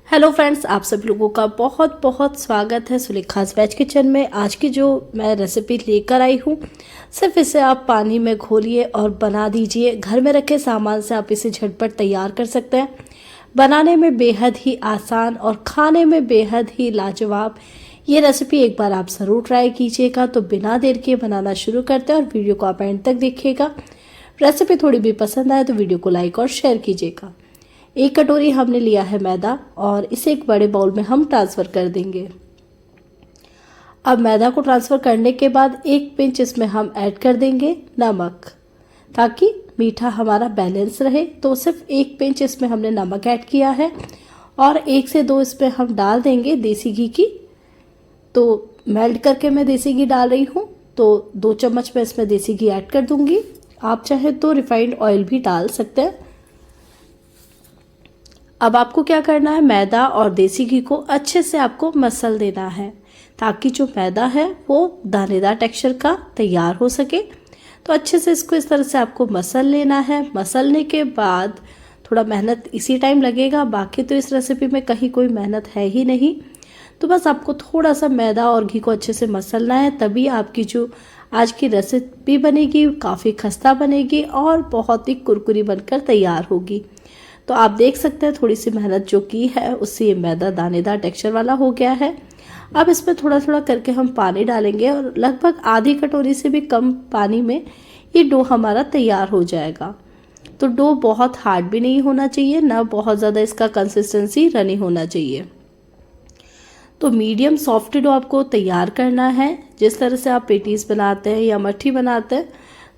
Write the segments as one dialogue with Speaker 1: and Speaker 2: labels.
Speaker 1: Hello friends, आप सभी लोगों का बहुत बहुत स्वागत है सुलेखास वेज किचन में। आज की जो मैं रेसिपी लेकर आई हूँ, सिर्फ इसे आप पानी में घोलिए और बना दीजिए। घर में रखे सामान से आप इसे झटपट तैयार कर सकते हैं। बनाने में बेहद ही आसान और खाने में बेहद ही लाजवाब ये रेसिपी एक बार आप ज़रूर ट्राई कीजिएगा। तो बिना देर के बनाना शुरू करते हैं और वीडियो को आप एंड तक देखिएगा। रेसिपी थोड़ी भी पसंद आए तो वीडियो को लाइक और शेयर कीजिएगा। 1 कटोरी हमने लिया है मैदा और इसे एक बड़े बाउल में हम ट्रांसफ़र कर देंगे। अब मैदा को ट्रांसफ़र करने के बाद 1 पिंच इसमें हम ऐड कर देंगे नमक, ताकि मीठा हमारा बैलेंस रहे। तो सिर्फ 1 पिंच इसमें हमने नमक ऐड किया है और 1 से 2 इसमें हम डाल देंगे देसी घी की। तो मेल्ट करके मैं देसी घी डाल रही हूँ, तो 2 चम्मच मैं इसमें देसी घी ऐड कर दूँगी। आप चाहे तो रिफाइंड ऑयल भी डाल सकते हैं। अब आपको क्या करना है, मैदा और देसी घी को अच्छे से आपको मसल देना है, ताकि जो मैदा है वो दानेदार टेक्सचर का तैयार हो सके। तो अच्छे से इसको इस तरह से आपको मसल लेना है। मसलने के बाद थोड़ा मेहनत इसी टाइम लगेगा, बाकी तो इस रेसिपी में कहीं कोई मेहनत है ही नहीं। तो बस आपको थोड़ा सा मैदा और घी को अच्छे से मसलना है, तभी आपकी जो आज की रेसिपी बनेगी काफ़ी खस्ता बनेगी और बहुत ही कुरकुरी बनकर तैयार होगी। तो आप देख सकते हैं थोड़ी सी मेहनत जो की है उससे ये मैदा दानेदार टेक्सचर वाला हो गया है। अब इसमें थोड़ा थोड़ा करके हम पानी डालेंगे और लगभग आधी कटोरी से भी कम पानी में ये डो हमारा तैयार हो जाएगा। तो डो बहुत हार्ड भी नहीं होना चाहिए, ना बहुत ज़्यादा इसका कंसिस्टेंसी रनी होना चाहिए। तो मीडियम सॉफ्ट डो आपको तैयार करना है। जिस तरह से आप पेटीज बनाते हैं या मट्ठी बनाते हैं,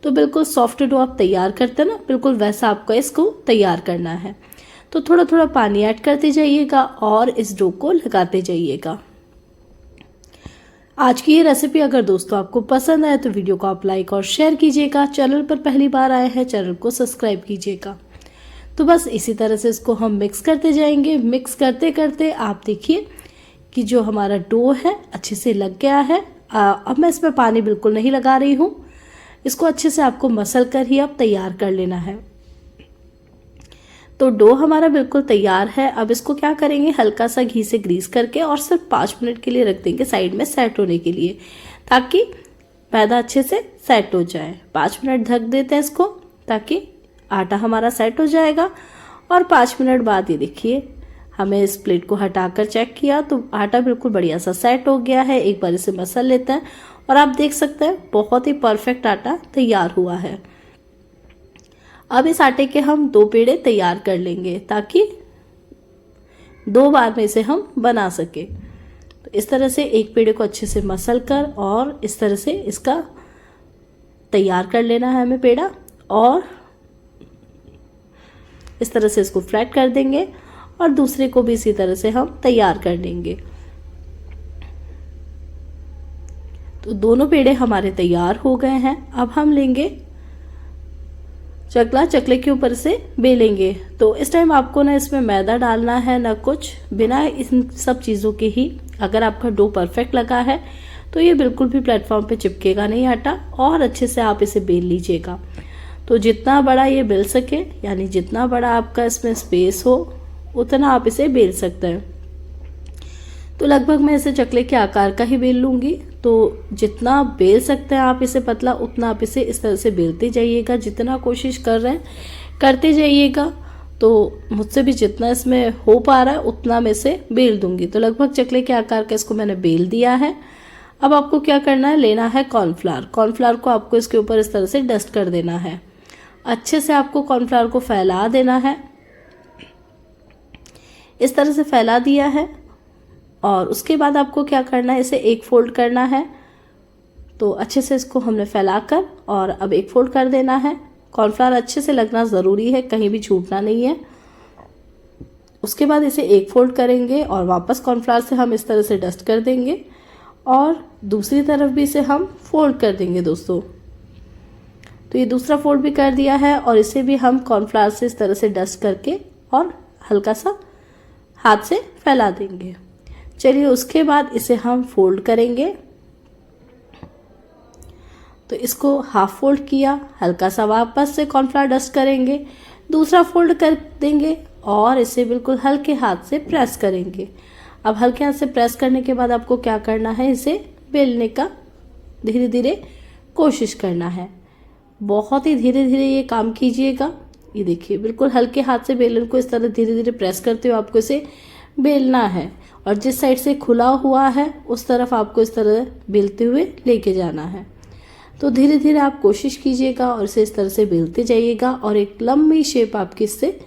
Speaker 1: तो बिल्कुल सॉफ्ट डो आप तैयार करते हैं ना, बिल्कुल वैसा आपको इसको तैयार करना है। तो थोड़ा थोड़ा पानी ऐड करते जाइएगा और इस डो को लगाते जाइएगा। आज की ये रेसिपी अगर दोस्तों आपको पसंद आए तो वीडियो को आप लाइक और शेयर कीजिएगा। चैनल पर पहली बार आए हैं, चैनल को सब्सक्राइब कीजिएगा। तो बस इसी तरह से इसको हम मिक्स करते जाएंगे। मिक्स करते करते आप देखिए कि जो हमारा डो है अच्छे से लग गया है। अब मैं इसमें पानी बिल्कुल नहीं लगा रही हूँ। इसको अच्छे से आपको मसल कर ही अब तैयार कर लेना है। तो डो हमारा बिल्कुल तैयार है। अब इसको क्या करेंगे, हल्का सा घी से ग्रीस करके और सिर्फ 5 मिनट के लिए रख देंगे साइड में सेट होने के लिए, ताकि मैदा अच्छे से सेट हो जाए। 5 मिनट ढक देते हैं इसको, ताकि आटा हमारा सेट हो जाएगा। और 5 मिनट बाद ये देखिए, हमें इस प्लेट को हटाकर चेक किया तो आटा बिल्कुल बढ़िया सा सेट हो गया है। एक बार इसे मसल लेते हैं और आप देख सकते हैं बहुत ही परफेक्ट आटा तैयार हुआ है। अब इस आटे के हम 2 पेड़े तैयार कर लेंगे, ताकि 2 बार में इसे हम बना सके। तो इस तरह से एक पेड़े को अच्छे से मसल कर और इस तरह से इसका तैयार कर लेना है हमें पेड़ा, और इस तरह से इसको फ्लैट कर देंगे और दूसरे को भी इसी तरह से हम तैयार कर लेंगे। तो दोनों पेड़े हमारे तैयार हो गए हैं। अब हम लेंगे चकला, चकले के ऊपर से बेलेंगे। तो इस टाइम आपको ना इसमें मैदा डालना है ना कुछ, बिना इन सब चीज़ों के ही अगर आपका डो परफेक्ट लगा है तो ये बिल्कुल भी प्लेटफॉर्म पे चिपकेगा नहीं आटा, और अच्छे से आप इसे बेल लीजिएगा। तो जितना बड़ा ये बेल सके, यानी जितना बड़ा आपका इसमें स्पेस हो उतना आप इसे बेल सकते हैं। तो लगभग मैं इसे चकले के आकार का ही बेल लूँगी। तो जितना बेल सकते हैं आप इसे पतला, उतना आप इसे इस तरह से बेलते जाइएगा। जितना कोशिश कर रहे हैं करते जाइएगा। तो मुझसे भी जितना इसमें हो पा रहा है उतना मैं इसे बेल दूंगी। तो लगभग चकले के आकार का इसको मैंने बेल दिया है। अब आपको क्या करना है, लेना है कॉर्नफ्लावर। कॉर्नफ्लावर को आपको इसके ऊपर इस तरह से डस्ट कर देना है। अच्छे से आपको कॉर्नफ्लावर को फैला देना है। इस तरह से फैला दिया है और उसके बाद आपको क्या करना है, इसे एक फोल्ड करना है। तो अच्छे से इसको हमने फैलाकर और अब एक फोल्ड कर देना है। कॉर्नफ्लावर अच्छे से लगना ज़रूरी है, कहीं भी छूटना नहीं है। उसके बाद इसे एक फोल्ड करेंगे और वापस कॉर्नफ्लावर से हम इस तरह से डस्ट कर देंगे और दूसरी तरफ भी इसे हम फोल्ड कर देंगे दोस्तों। तो ये दूसरा फोल्ड भी कर दिया है और इसे भी हम कॉर्नफ्लावर से इस तरह से डस्ट करके और हल्का सा हाथ से फैला देंगे। चलिए उसके बाद इसे हम फोल्ड करेंगे। तो इसको हाफ फोल्ड किया, हल्का सा वापस से कॉर्नफ्लावर डस्ट करेंगे, दूसरा फोल्ड कर देंगे और इसे बिल्कुल हल्के हाथ से प्रेस करेंगे। अब हल्के हाथ से प्रेस करने के बाद आपको क्या करना है, इसे बेलने का धीरे धीरे कोशिश करना है। बहुत ही धीरे धीरे ये काम कीजिएगा। ये देखिए बिल्कुल हल्के हाथ से बेलन को इस तरह धीरे धीरे प्रेस करते हुए आपको इसे बेलना है और जिस साइड से खुला हुआ है उस तरफ आपको इस तरह बेलते हुए लेके जाना है। तो धीरे धीरे आप कोशिश कीजिएगा और इसे इस तरह से बेलते जाइएगा और एक लंबी शेप आपकी इससे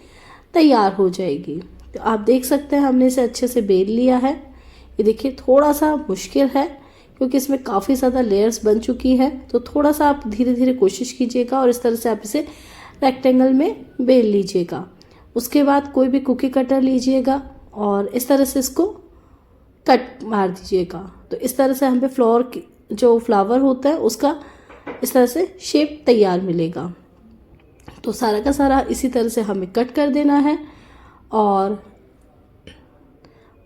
Speaker 1: तैयार हो जाएगी। तो आप देख सकते हैं हमने इसे अच्छे से बेल लिया है। ये देखिए थोड़ा सा मुश्किल है क्योंकि इसमें काफ़ी ज़्यादा लेयर्स बन चुकी है, तो थोड़ा सा आप धीरे धीरे कोशिश कीजिएगा और इस तरह से आप इसे रेक्टेंगल में बेल लीजिएगा। उसके बाद कोई भी कुकी कटर लीजिएगा और इस तरह से इसको कट मार दीजिएगा। तो इस तरह से हमें जो फ्लावर होता है उसका इस तरह से शेप तैयार मिलेगा। तो सारा का सारा इसी तरह से हमें कट कर देना है और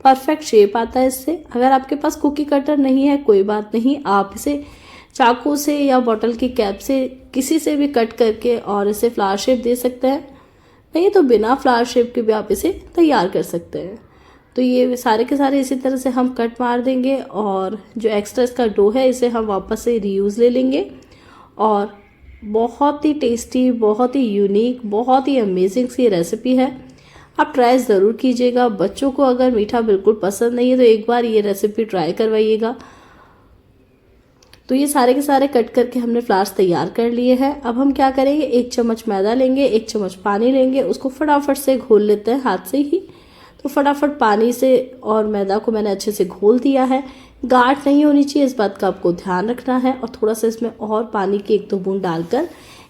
Speaker 1: परफेक्ट शेप आता है इससे। अगर आपके पास कुकी कटर नहीं है कोई बात नहीं, आप इसे चाकू से या बॉटल की कैप से किसी से भी कट करके और इसे फ्लावर शेप दे सकते हैं, नहीं तो बिना फ्लावर शेप के भी आप इसे तैयार कर सकते हैं। तो ये सारे के सारे इसी तरह से हम कट मार देंगे और जो एक्स्ट्रा इसका डो है इसे हम वापस से रीयूज़ ले लेंगे और बहुत ही टेस्टी, बहुत ही यूनिक, बहुत ही अमेजिंग सी रेसिपी है। आप ट्राई ज़रूर कीजिएगा। बच्चों को अगर मीठा बिल्कुल पसंद नहीं है तो एक बार ये रेसिपी ट्राई करवाइएगा। तो ये सारे के सारे कट करके हमने फ्लावर्स तैयार कर लिए हैं। अब हम क्या करेंगे, 1 चम्मच मैदा लेंगे, 1 चम्मच पानी लेंगे, उसको फटाफट से घोल लेते हैं हाथ से ही। तो फटाफट पानी से और मैदा को मैंने अच्छे से घोल दिया है। गाढ़ नहीं होनी चाहिए, इस बात का आपको ध्यान रखना है। और थोड़ा सा इसमें और पानी की 1-2 बूंद डालकर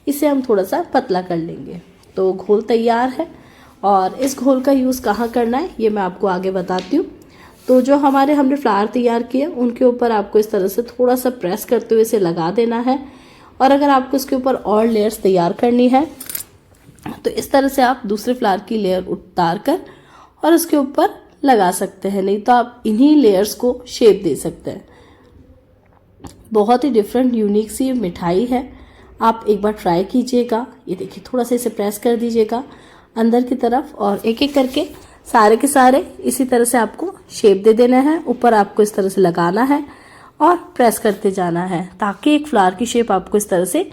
Speaker 1: इसे हम थोड़ा सा पतला कर लेंगे। तो घोल तैयार है और इस घोल का यूज़ कहाँ करना है ये मैं आपको आगे बताती हूँ। तो जो हमने फ्लावर तैयार किए उनके ऊपर आपको इस तरह से थोड़ा सा प्रेस करते हुए इसे लगा देना है। और अगर आपको इसके ऊपर और लेयर्स तैयार करनी है तो इस तरह से आप दूसरे फ्लावर की लेयर उतार कर और उसके ऊपर लगा सकते हैं, नहीं तो आप इन्हीं लेयर्स को शेप दे सकते हैं। बहुत ही डिफरेंट यूनिक सी मिठाई है, आप एक बार ट्राई कीजिएगा। ये देखिए थोड़ा सा इसे प्रेस कर दीजिएगा अंदर की तरफ और एक एक करके सारे के सारे इसी तरह से आपको शेप दे देना है। ऊपर आपको इस तरह से लगाना है और प्रेस करते जाना है ताकि एक फ्लावर की शेप आपको इस तरह से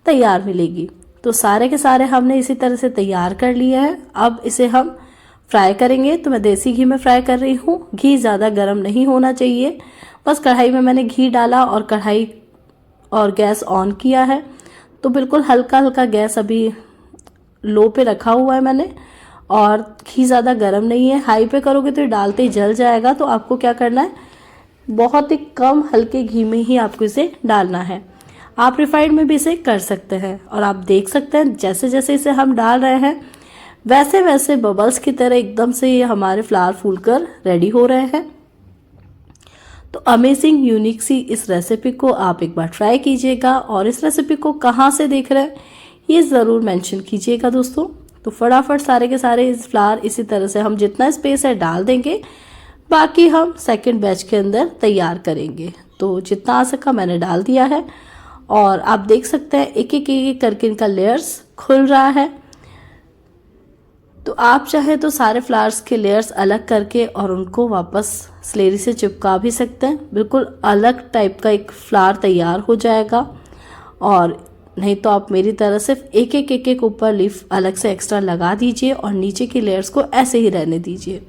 Speaker 1: तैयार मिलेगी। तो सारे के सारे हमने इसी तरह से तैयार कर लिए हैं। अब इसे हम फ्राई करेंगे। तो मैं देसी घी में फ्राई कर रही हूँ। घी ज़्यादा गर्म नहीं होना चाहिए, बस कढ़ाई में मैंने घी डाला और कढ़ाई और गैस ऑन किया है। तो बिल्कुल हल्का हल्का गैस अभी लो पे रखा हुआ है मैंने और घी ज़्यादा गर्म नहीं है। हाई पे करोगे तो डालते ही जल जाएगा। तो आपको क्या करना है, बहुत ही कम हल्के घी में ही आपको इसे डालना है। आप रिफाइंड में भी इसे कर सकते हैं और आप देख सकते हैं जैसे जैसे इसे हम डाल रहे हैं वैसे वैसे बबल्स की तरह एकदम से ये हमारे फ्लावर फूलकर रेडी हो रहे हैं। तो अमेजिंग यूनिक सी इस रेसिपी को आप एक बार ट्राई कीजिएगा और इस रेसिपी को कहाँ से देख रहे हैं ये ज़रूर मेंशन कीजिएगा दोस्तों। तो फटाफट सारे के सारे इस फ्लावर इसी तरह से हम जितना स्पेस है डाल देंगे, बाकी हम सेकंड बैच के अंदर तैयार करेंगे। तो जितना आ सका मैंने डाल दिया है और आप देख सकते हैं एक एक करके इनका लेयर्स खुल रहा है। तो आप चाहे तो सारे फ्लावर्स के लेयर्स अलग करके और उनको वापस स्लेरी से चिपका भी सकते हैं। बिल्कुल अलग टाइप का एक फ्लावर तैयार हो जाएगा। और नहीं तो आप मेरी तरह सिर्फ एक एक ऊपर लीफ अलग से एक्स्ट्रा लगा दीजिए और नीचे की लेयर्स को ऐसे ही रहने दीजिए।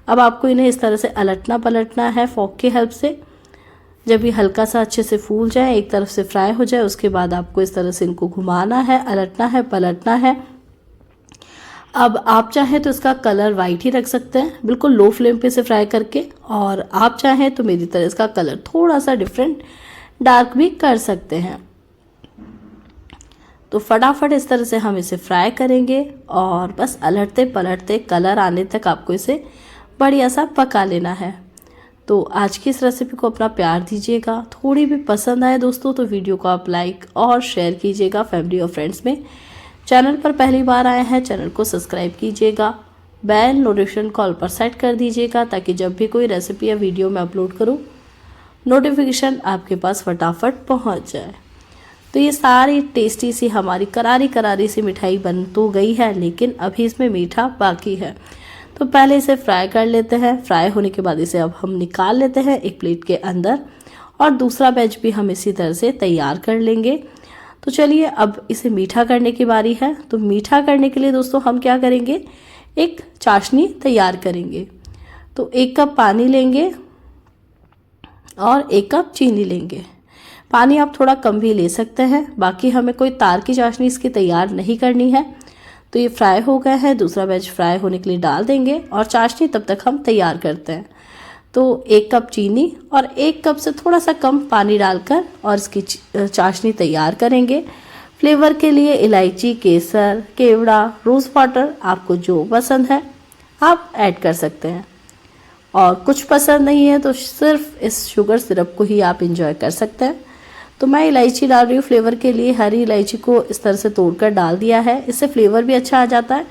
Speaker 1: अब आपको इन्हें इस तरह से अलटना पलटना है फॉक की हेल्प से। जब ये हल्का सा अच्छे से फूल जाए, एक तरफ से फ्राई हो जाए, उसके बाद आपको इस तरह से इनको घुमाना है, अलटना है, पलटना है। अब आप चाहें तो इसका कलर वाइट ही रख सकते हैं बिल्कुल लो फ्लेम पे से फ्राई करके, और आप चाहें तो मेरी तरह इसका कलर थोड़ा सा डिफरेंट डार्क भी कर सकते हैं। तो फटाफट इस तरह से हम इसे फ्राई करेंगे और बस अलटते पलटते कलर आने तक आपको इसे बढ़िया सा पका लेना है। तो आज की इस रेसिपी को अपना प्यार दीजिएगा। थोड़ी भी पसंद आए दोस्तों तो वीडियो को आप लाइक और शेयर कीजिएगा फैमिली और फ्रेंड्स में। चैनल पर पहली बार आए हैं चैनल को सब्सक्राइब कीजिएगा, बेल नोटिफिकेशन कॉल पर सेट कर दीजिएगा ताकि जब भी कोई रेसिपी या वीडियो मैं अपलोड करूं नोटिफिकेशन आपके पास फटाफट पहुंच जाए। तो ये सारी टेस्टी सी हमारी करारी करारी सी मिठाई बन तो गई है, लेकिन अभी इसमें मीठा बाकी है। तो पहले इसे फ्राई कर लेते हैं। फ्राई होने के बाद इसे अब हम निकाल लेते हैं एक प्लेट के अंदर, और दूसरा बैच भी हम इसी तरह से तैयार कर लेंगे। तो चलिए अब इसे मीठा करने की बारी है। तो मीठा करने के लिए दोस्तों हम क्या करेंगे, एक चाशनी तैयार करेंगे। तो 1 कप पानी लेंगे और 1 कप चीनी लेंगे। पानी आप थोड़ा कम भी ले सकते हैं, बाकी हमें कोई तार की चाशनी इसकी तैयार नहीं करनी है। तो ये फ्राई हो गया है, दूसरा बैच फ्राई होने के लिए डाल देंगे और चाशनी तब तक हम तैयार करते हैं। तो 1 कप चीनी और 1 कप से थोड़ा सा कम पानी डालकर और इसकी चाशनी तैयार करेंगे। फ्लेवर के लिए इलायची, केसर, केवड़ा, रोज़ वाटर आपको जो पसंद है आप ऐड कर सकते हैं, और कुछ पसंद नहीं है तो सिर्फ इस शुगर सिरप को ही आप इंजॉय कर सकते हैं। तो मैं इलायची डाल रही हूँ फ्लेवर के लिए। हरी इलायची को इस तरह से तोड़कर डाल दिया है, इससे फ्लेवर भी अच्छा आ जाता है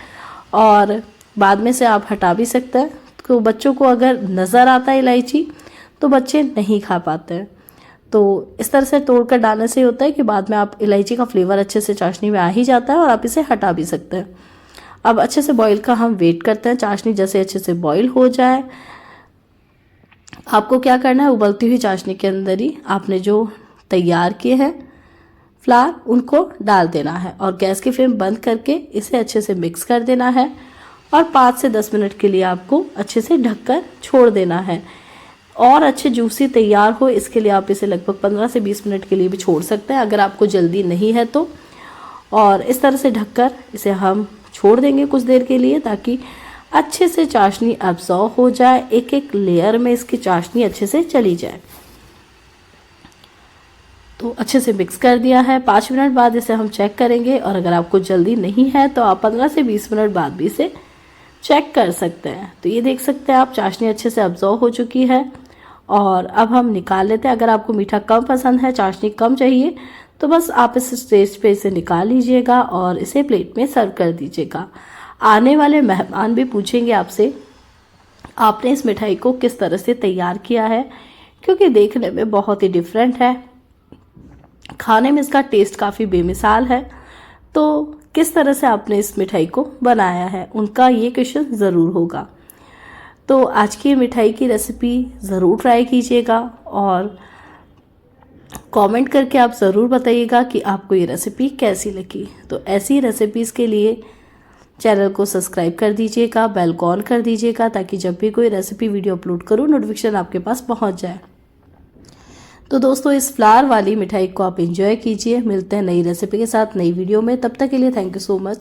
Speaker 1: और बाद में से आप हटा भी सकते हैं। तो बच्चों को अगर नज़र आता है इलायची तो बच्चे नहीं खा पाते हैं। तो इस तरह से तोड़कर डालने से होता है कि बाद में आप इलायची का फ्लेवर अच्छे से चाशनी में आ ही जाता है और आप इसे हटा भी सकते हैं। अब अच्छे से बॉईल का हम वेट करते हैं। चाशनी जैसे अच्छे से बॉईल हो जाए, आपको क्या करना है, उबलती हुई चाशनी के अंदर ही आपने जो तैयार किए हैं फ्लावर उनको डाल देना है और गैस की फ्लेम बंद करके इसे अच्छे से मिक्स कर देना है और 5 से 10 मिनट के लिए आपको अच्छे से ढककर छोड़ देना है। और अच्छे जूसी तैयार हो इसके लिए आप इसे लगभग 15 से 20 मिनट के लिए भी छोड़ सकते हैं अगर आपको जल्दी नहीं है तो। और इस तरह से ढककर इसे हम छोड़ देंगे कुछ देर के लिए ताकि अच्छे से चाशनी अब्सॉर्ब हो जाए, एक एक लेयर में इसकी चाशनी अच्छे से चली जाए। तो अच्छे से मिक्स कर दिया है। 5 मिनट बाद इसे हम चेक करेंगे और अगर आपको जल्दी नहीं है तो आप 15 से 20 मिनट बाद भी इसे चेक कर सकते हैं। तो ये देख सकते हैं आप चाशनी अच्छे से अब्सॉर्ब हो चुकी है और अब हम निकाल लेते हैं। अगर आपको मीठा कम पसंद है, चाशनी कम चाहिए, तो बस आप इस स्टेज पे इसे निकाल लीजिएगा और इसे प्लेट में सर्व कर दीजिएगा। आने वाले मेहमान भी पूछेंगे आपसे आपने इस मिठाई को किस तरह से तैयार किया है, क्योंकि देखने में बहुत ही डिफरेंट है, खाने में इसका टेस्ट काफ़ी बेमिसाल है। तो किस तरह से आपने इस मिठाई को बनाया है, उनका ये क्वेश्चन ज़रूर होगा। तो आज की मिठाई की रेसिपी ज़रूर ट्राई कीजिएगा और कमेंट करके आप ज़रूर बताइएगा कि आपको ये रेसिपी कैसी लगी। तो ऐसी रेसिपीज़ के लिए चैनल को सब्सक्राइब कर दीजिएगा, बेल को ऑन कर दीजिएगा ताकि जब भी कोई रेसिपी वीडियो अपलोड करूँ नोटिफिकेशन आपके पास पहुंच जाए। तो दोस्तों इस फ्लावर वाली मिठाई को आप एंजॉय कीजिए। मिलते हैं नई रेसिपी के साथ नई वीडियो में, तब तक के लिए थैंक यू सो मच।